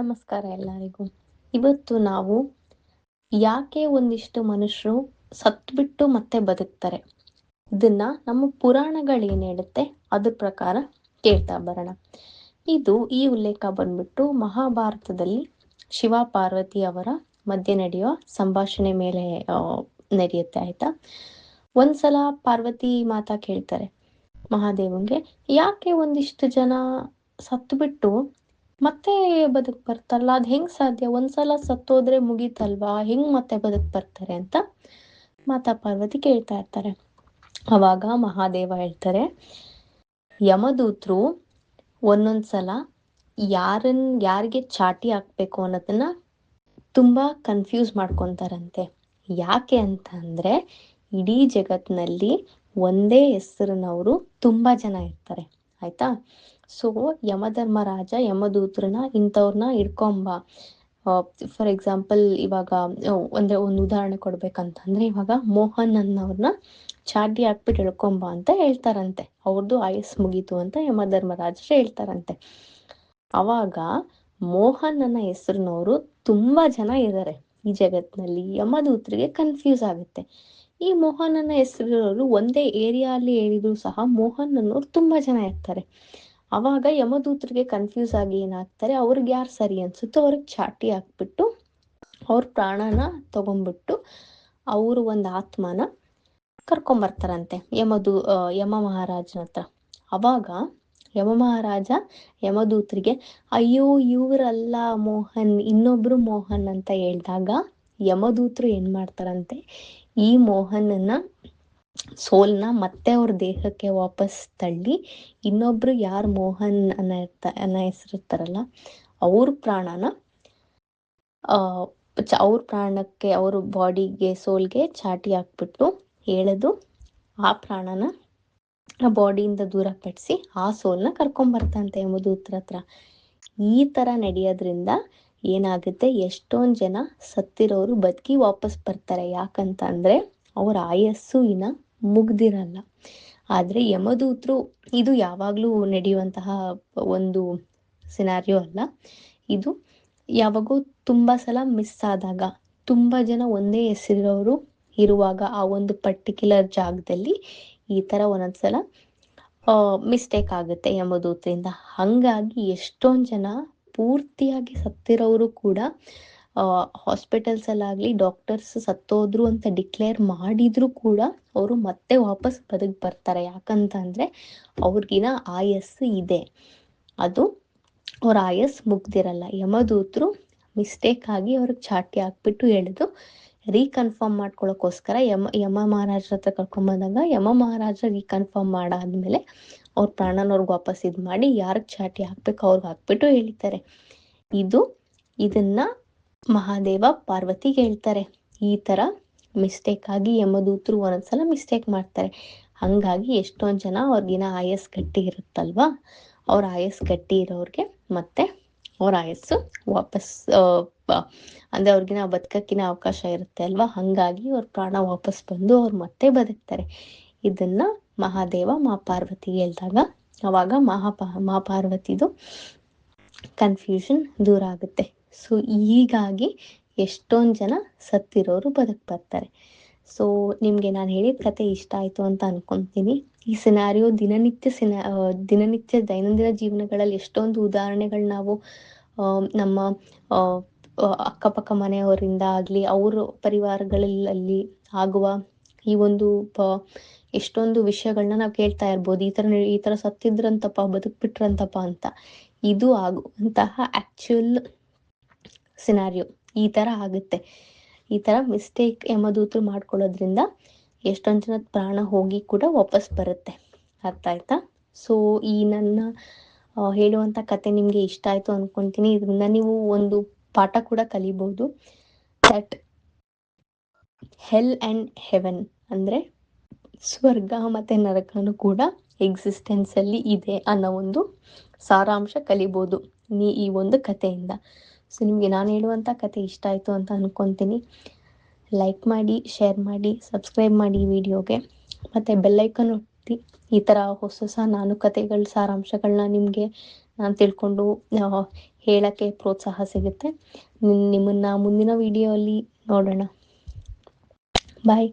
ನಮಸ್ಕಾರ ಎಲ್ಲರಿಗೂ. ಇವತ್ತು ನಾವು ಯಾಕೆ ಒಂದಿಷ್ಟು ಮನುಷ್ಯರು ಸತ್ಬಿಟ್ಟು ಮತ್ತೆ ಬದುಕ್ತಾರೆ, ಇದನ್ನ ನಮ್ಮ ಪುರಾಣಗಳು ಏನ್ ಹೇಳುತ್ತೆ ಅದ್ರ ಪ್ರಕಾರ ಕೇಳ್ತಾ ಬರೋಣ. ಈ ಉಲ್ಲೇಖ ಬಂದ್ಬಿಟ್ಟು ಮಹಾಭಾರತದಲ್ಲಿ ಶಿವ ಪಾರ್ವತಿ ಅವರ ಮಧ್ಯೆ ನಡೆಯುವ ಸಂಭಾಷಣೆ ಮೇಲೆ ನಡೆಯುತ್ತೆ. ಆಯ್ತಾ, ಒಂದ್ಸಲ ಪಾರ್ವತಿ ಮಾತಾ ಕೇಳ್ತಾರೆ ಮಹಾದೇವಂಗೆ, ಯಾಕೆ ಒಂದಿಷ್ಟು ಜನ ಸತ್ಬಿಟ್ಟು ಮತ್ತೆ ಬದುಕ್ ಬರ್ತಾರಲ್ಲ, ಅದ್ ಹೆಂಗ್ ಸಾಧ್ಯ? ಒಂದ್ಸಲ ಸತ್ತೋದ್ರೆ ಮುಗೀತಲ್ವಾ, ಹೆಂಗ್ ಮತ್ತೆ ಬದುಕ್ ಬರ್ತಾರೆ ಅಂತ ಮಾತಾ ಪಾರ್ವತಿ ಕೇಳ್ತಾ ಇರ್ತಾರೆ. ಅವಾಗ ಮಹಾದೇವ ಹೇಳ್ತಾರೆ, ಯಮದೂತರು ಒಂದೊಂದ್ಸಲ ಯಾರಿಗೆ ಚಾಟಿ ಹಾಕ್ಬೇಕು ಅನ್ನೋದನ್ನ ತುಂಬಾ ಕನ್ಫ್ಯೂಸ್ ಮಾಡ್ಕೊಂತಾರಂತೆ. ಯಾಕೆ ಅಂತ ಅಂದ್ರೆ, ಇಡೀ ಜಗತ್ನಲ್ಲಿ ಒಂದೇ ಹೆಸರಿನವರು ತುಂಬಾ ಜನ ಇರ್ತಾರೆ. ಆಯ್ತಾ, ಸೊ ಯಮಧರ್ಮರಾಜ ಯಮದೂತ್ರನ ಇಂಥವ್ರನ್ನ ಹಿಡ್ಕೊಂಬ. ಫಾರ್ ಎಕ್ಸಾಂಪಲ್, ಇವಾಗ ಒಂದು ಉದಾಹರಣೆ ಕೊಡ್ಬೇಕಂತಂದ್ರೆ, ಇವಾಗ ಮೋಹನ್ ಅನ್ನೋರ್ನ ಚಾಟಿ ಹಾಕ್ಬಿಟ್ಟು ಹಿಡ್ಕೊಂಬ ಅಂತ ಹೇಳ್ತಾರಂತೆ. ಅವ್ರದ್ದು ಆಯಸ್ ಮುಗೀತು ಅಂತ ಯಮಧರ್ಮರಾಜರು ಹೇಳ್ತಾರಂತೆ. ಅವಾಗ ಮೋಹನ್ ಅನ್ನೋ ಹೆಸರಿನವರು ತುಂಬಾ ಜನ ಇದ್ದಾರೆ ಈ ಜಗತ್ನಲ್ಲಿ. ಯಮದೂತ್ರಿಗೆ ಕನ್ಫ್ಯೂಸ್ ಆಗುತ್ತೆ, ಈ ಮೋಹನ್ ಅನ್ನೋ ಹೆಸರಿನವರು ಒಂದೇ ಏರಿಯಾ ಅಲ್ಲಿ ಹೇಳಿದ್ರು ಸಹ ಮೋಹನ್ ಅನ್ನೋರು ತುಂಬಾ ಜನ ಇರ್ತಾರೆ. ಅವಾಗ ಯಮದೂತರಿಗೆ ಕನ್ಫ್ಯೂಸ್ ಆಗಿ ಏನಾಗ್ತಾರೆ, ಅವ್ರಿಗೆ ಯಾರು ಸರಿ ಅನ್ಸುತ್ತೋ ಅವ್ರಿಗೆ ಚಾಟಿ ಹಾಕ್ಬಿಟ್ಟು ಅವ್ರ ಪ್ರಾಣನ ತಗೊಂಡ್ಬಿಟ್ಟು ಅವರು ಒಂದು ಆತ್ಮನ ಕರ್ಕೊಂಬರ್ತಾರಂತೆ ಯಮ ಮಹಾರಾಜನ ಹತ್ರ. ಅವಾಗ ಯಮ ಮಹಾರಾಜ ಯಮದೂತರಿಗೆ, ಅಯ್ಯೋ ಇವ್ರಲ್ಲ ಮೋಹನ್, ಇನ್ನೊಬ್ರು ಮೋಹನ್ ಅಂತ ಹೇಳಿದಾಗ ಯಮದೂತರು ಏನ್ ಮಾಡ್ತಾರಂತೆ, ಈ ಮೋಹನನ್ನ ಸೋಲ್ನ ಮತ್ತೆ ಅವ್ರ ದೇಹಕ್ಕೆ ವಾಪಸ್ ತಳ್ಳಿ ಇನ್ನೊಬ್ರು ಯಾರು ಮೋಹನ್ ಅನ್ನೋ ಹೆಸರಿರ್ತಾರಲ್ಲ ಅವ್ರ ಪ್ರಾಣನ ಅವ್ರ ಪ್ರಾಣಕ್ಕೆ, ಅವ್ರ ಬಾಡಿಗೆ ಸೋಲ್ಗೆ ಚಾಟಿ ಹಾಕ್ಬಿಟ್ಟು ಎಳೆದು ಆ ಪ್ರಾಣನ ಆ ಬಾಡಿಯಿಂದ ದೂರ ಪಡಿಸಿ ಆ ಸೋಲ್ನ ಕರ್ಕೊಂಬರ್ತಂತೆ ಯಮದೂತರ ಹತ್ರ. ಈ ತರ ನಡೆಯೋದ್ರಿಂದ ಏನಾಗುತ್ತೆ, ಎಷ್ಟೊಂದ್ ಜನ ಸತ್ತಿರೋರು ಬದುಕಿ ವಾಪಸ್ ಬರ್ತಾರೆ. ಯಾಕಂತ ಅಂದ್ರೆ ಅವ್ರ ಆಯಸ್ಸು ಇನ್ನ ಮುಗ್ದಿರಲ್ಲ. ಆದ್ರೆ ಯಮದೂತರು, ಇದು ಯಾವಾಗ್ಲೂ ನಡೆಯುವಂತಹ ಒಂದು ಸಿನಾರಿಯೋ ಅಲ್ಲ. ಇದು ಯಾವಾಗೂ ತುಂಬಾ ಸಲ ಮಿಸ್ ಆದಾಗ, ತುಂಬಾ ಜನ ಒಂದೇ ಹೆಸರಿರೋರು ಇರುವಾಗ ಆ ಒಂದು ಪರ್ಟಿಕ್ಯುಲರ್ ಜಾಗದಲ್ಲಿ ಈ ತರ ಒಂದೊಂದ್ಸಲ ಮಿಸ್ಟೇಕ್ ಆಗುತ್ತೆ ಯಮದೂತರಿಂದ. ಹಂಗಾಗಿ ಎಷ್ಟೊಂದ್ ಜನ ಪೂರ್ತಿಯಾಗಿ ಸತ್ತಿರೋರು ಕೂಡ ಹಾಸ್ಪಿಟಲ್ಸ್ ಅಲ್ಲಾಗ್ಲಿ ಡಾಕ್ಟರ್ಸ್ ಸತ್ತೋದ್ರು ಅಂತ ಡಿಕ್ಲೇರ್ ಮಾಡಿದ್ರು ಕೂಡ ಅವರು ಮತ್ತೆ ವಾಪಸ್ ಬದುಕ್ ಬರ್ತಾರೆ. ಯಾಕಂತ ಅಂದ್ರೆ ಅವ್ರಿಗಿನ ಆಯಸ್ಸು ಇದೆ, ಅದು ಅವ್ರ ಆಯಸ್ ಮುಗ್ದಿರಲ್ಲ. ಯಮದೂತರು ಮಿಸ್ಟೇಕ್ ಆಗಿ ಅವ್ರಿಗೆ ಚಾಟಿ ಹಾಕ್ಬಿಟ್ಟು ಎಳೆದು ರೀಕನ್ಫರ್ಮ್ ಮಾಡ್ಕೊಳಕ್ಕೋಸ್ಕರ ಯಮ ಮಹಾರಾಜರ ಹತ್ರ ಕರ್ಕೊಂಬಂದಾಗ ಯಮ ಮಹಾರಾಜ ರೀಕನ್ಫರ್ಮ್ ಮಾಡಾದ್ಮೇಲೆ ಅವ್ರ ಪ್ರಾಣನವ್ರಿಗೆ ವಾಪಸ್ ಮಾಡಿ ಯಾರಿಗೆ ಚಾಟಿ ಹಾಕ್ಬೇಕು ಅವ್ರಿಗೆ ಹಾಕ್ಬಿಟ್ಟು ಹೇಳಿತಾರೆ. ಇದನ್ನ ಮಹಾದೇವ ಪಾರ್ವತಿಗೆ ಹೇಳ್ತಾರೆ. ಈ ತರ ಮಿಸ್ಟೇಕ್ ಆಗಿ ಯಮದೂತರು ಒಂದೊಂದ್ಸಲ ಮಿಸ್ಟೇಕ್ ಮಾಡ್ತಾರೆ. ಹಂಗಾಗಿ ಎಷ್ಟೊಂದ್ ಜನ ಅವ್ರಿಗಿನ ಆಯಸ್ ಗಟ್ಟಿ ಇರುತ್ತಲ್ವಾ, ಅವ್ರ ಆಯಸ್ ಗಟ್ಟಿ ಇರೋರ್ಗೆ ಮತ್ತೆ ಅವ್ರ ಆಯಸ್ಸು ವಾಪಸ್ ಅಂದ್ರೆ ಅವ್ರಿಗಿನ ಬದುಕಕ್ಕಿನ ಅವಕಾಶ ಇರುತ್ತೆ ಅಲ್ವಾ, ಹಂಗಾಗಿ ಅವ್ರ ಪ್ರಾಣ ವಾಪಸ್ ಬಂದು ಅವ್ರು ಮತ್ತೆ ಬದುಕ್ತಾರೆ. ಇದನ್ನ ಮಹಾದೇವ ಪಾರ್ವತಿಗೆ ಹೇಳಿದಾಗ ಅವಾಗ ಮಹಾಪಾರ್ವತಿದು ಕನ್ಫ್ಯೂಷನ್ ದೂರ ಆಗುತ್ತೆ. ಸೊ ಹೀಗಾಗಿ ಎಷ್ಟೊಂದ್ ಜನ ಸತ್ತಿರೋರು ಬದುಕ್ ಬರ್ತಾರೆ. ಸೊ ನಿಮ್ಗೆ ನಾನು ಹೇಳಿದ ಕತೆ ಇಷ್ಟ ಆಯ್ತು ಅಂತ ಅನ್ಕೊಂತೀನಿ. ಈ ಸಿನಾರಿಯೋ ದಿನನಿತ್ಯ ದೈನಂದಿನ ಜೀವನಗಳಲ್ಲಿ ಎಷ್ಟೊಂದು ಉದಾಹರಣೆಗಳು ನಾವು ನಮ್ಮ ಅಕ್ಕಪಕ್ಕ ಮನೆಯವರಿಂದ ಆಗ್ಲಿ ಅವ್ರ ಪರಿವಾರಗಳಲ್ಲಿ ಆಗುವ ಈ ಒಂದು ಎಷ್ಟೊಂದು ವಿಷಯಗಳನ್ನ ನಾವು ಕೇಳ್ತಾ ಇರ್ಬೋದು. ಈ ತರ ಸತ್ತಿದ್ರಂತಪ್ಪ, ಬದುಕ್ಬಿಟ್ರಂತಪ್ಪ ಅಂತ. ಇದು ಆಗುವಂತಹ ಆಕ್ಚುಯಲ್ ಸಿನಾರಿಯೋ ಈ ತರ ಆಗುತ್ತೆ. ಈ ತರ ಮಿಸ್ಟೇಕ್ ಯಮದೂತರು ಮಾಡ್ಕೊಳ್ಳೋದ್ರಿಂದ ಎಷ್ಟೊಂದ್ ಜನದ ಪ್ರಾಣ ಹೋಗಿ ಕೂಡ ವಾಪಸ್ ಬರುತ್ತೆ. ಅರ್ಥ ಆಯ್ತಾ? ಸೊ ಈ ನನ್ನ ಹೇಳುವಂತ ಕತೆ ನಿಮ್ಗೆ ಇಷ್ಟ ಆಯ್ತು ಅನ್ಕೊಂತೀನಿ. ಇದರಿಂದ ನೀವು ಒಂದು ಪಾಠ ಕೂಡ ಕಲಿಬಹುದು. ದಟ್ ಹೆಲ್ ಅಂಡ್ ಹೆವೆನ್ ಅಂದ್ರೆ ಸ್ವರ್ಗ ಮತ್ತೆ ನರಕನು ಕೂಡ ಎಕ್ಸಿಸ್ಟೆನ್ಸ್ ಅಲ್ಲಿ ಇದೆ ಅನ್ನೋ ಒಂದು ಸಾರಾಂಶ ಕಲಿಬಹುದು ಈ ಒಂದು ಕಥೆಯಿಂದ. ಸೊ ನಿಮ್ಗೆ ನಾನು ಹೇಳುವಂತ ಕತೆ ಇಷ್ಟ ಆಯ್ತು ಅಂತ ಅನ್ಕೊಂತೀನಿ. ಲೈಕ್ ಮಾಡಿ, ಶೇರ್ ಮಾಡಿ, ಸಬ್ಸ್ಕ್ರೈಬ್ ಮಾಡಿ ವಿಡಿಯೋಗೆ, ಮತ್ತೆ ಬೆಲ್ಲೈಕನ್ ಒತ್ತಿ. ಈ ತರ ಹೊಸ ನಾನು ಕತೆಗಳ ಸಾರಾಂಶಗಳನ್ನ ನಿಮ್ಗೆ ನಾನು ತಿಳ್ಕೊಂಡು ಹೇಳೋಕ್ಕೆ ಪ್ರೋತ್ಸಾಹ ಸಿಗುತ್ತೆ. ನಿಮ್ಮನ್ನು ಮುಂದಿನ ವಿಡಿಯೋ ಅಲ್ಲಿ ನೋಡೋಣ. ಬಾಯ್.